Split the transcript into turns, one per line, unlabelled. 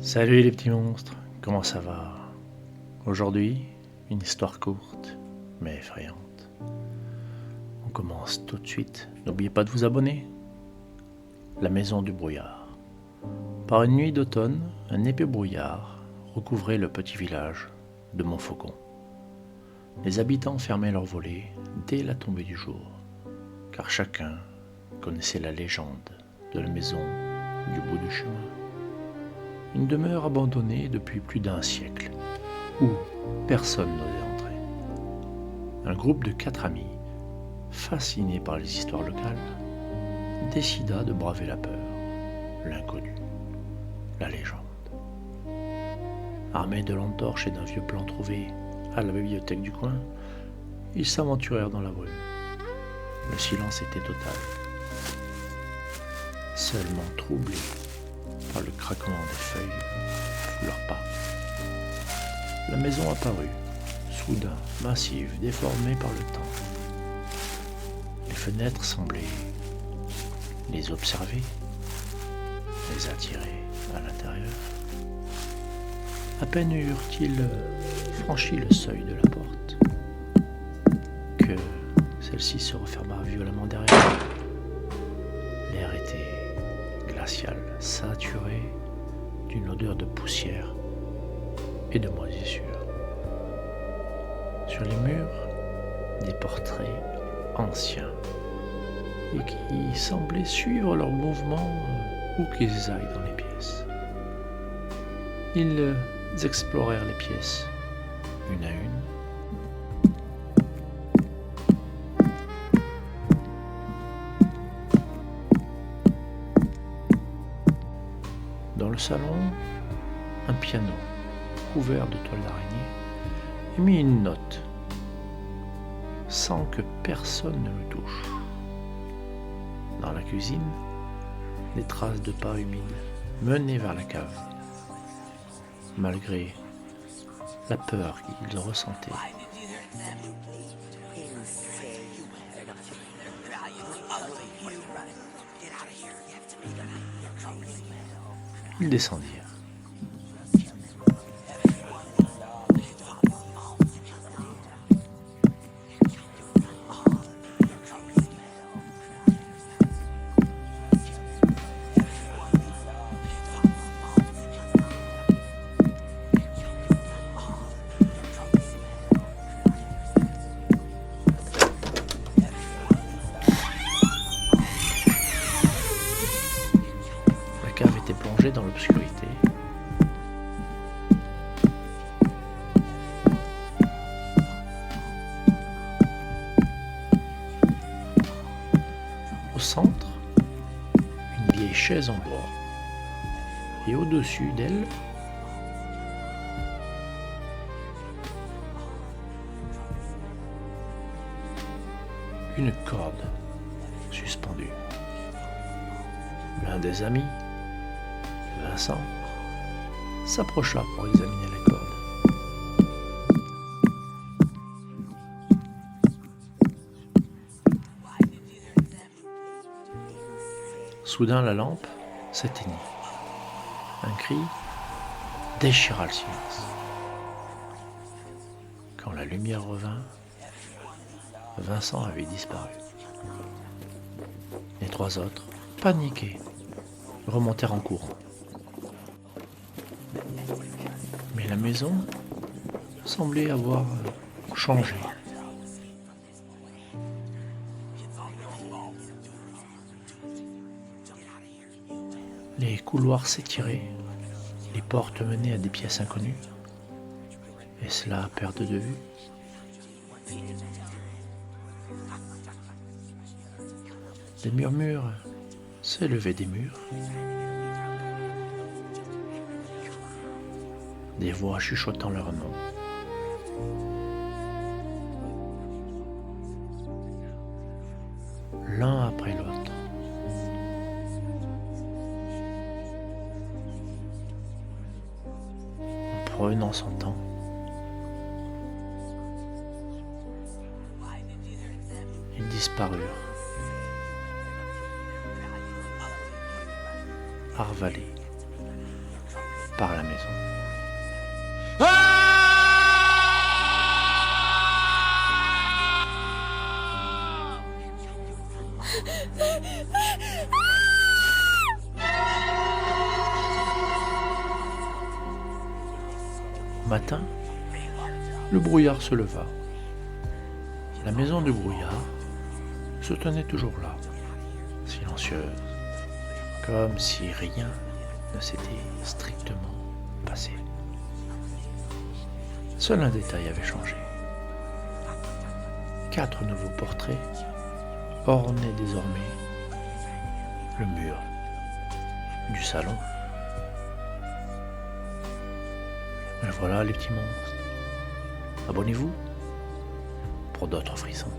Salut les petits monstres, comment ça va? Aujourd'hui, une histoire courte, mais effrayante. On commence tout de suite. N'oubliez pas de vous abonner. La maison du brouillard. Par une nuit d'automne, un épais brouillard recouvrait le petit village de Montfaucon. Les habitants fermaient leurs volets dès la tombée du jour, car chacun connaissait la légende de la maison du bout du chemin. Une demeure abandonnée depuis plus d'un siècle, où personne n'osait entrer. Un groupe de 4 amis, fascinés par les histoires locales, décida de braver la peur, l'inconnu, la légende. Armés de lampes torches et d'un vieux plan trouvé à la bibliothèque du coin, ils s'aventurèrent dans la brume. Le silence était total, seulement troublé par le craquement des feuilles sous leurs pas. La maison apparut, soudain, massive, déformée par le temps. Les fenêtres semblaient les observer, les attirer à l'intérieur. À peine eurent-ils franchi le seuil de la porte que celle-ci se referma violemment derrière. L'air était glacial, saturé d'une odeur de poussière et de moisissure. Sur les murs, des portraits anciens et qui semblaient suivre leurs mouvements où qu'ils aillent dans les pièces. Ils explorèrent les pièces, une à une. Dans le salon, un piano couvert de toile d'araignée émit une note sans que personne ne le touche. Dans la cuisine, des traces de pas humides menaient vers la cave. Malgré la peur qu'ils ressentaient, ils descendirent. La cave était plongée dans l'obscurité. Au centre, une vieille chaise en bois. Et au-dessus d'elle, une corde suspendue. L'un des amis, Vincent, s'approcha pour examiner la corde. Soudain, la lampe s'éteignit. Un cri déchira le silence. Quand la lumière revint, Vincent avait disparu. Les 3 autres, paniqués, remontèrent en courant. Mais la maison semblait avoir changé. Les couloirs s'étiraient, les portes menaient à des pièces inconnues. Est-ce là perte de vue? Des murmures s'élevaient des murs. Des voix chuchotant leur nom. L'un après l'autre. En prenant son temps, ils disparurent. Arvalé, par la maison. Au matin, le brouillard se leva. La maison du brouillard se tenait toujours là, silencieuse, comme si rien ne s'était strictement passé. Seul un détail avait changé. 4 nouveaux portraits ornaient désormais le mur du salon. Et voilà les petits monstres. Abonnez-vous pour d'autres frissons.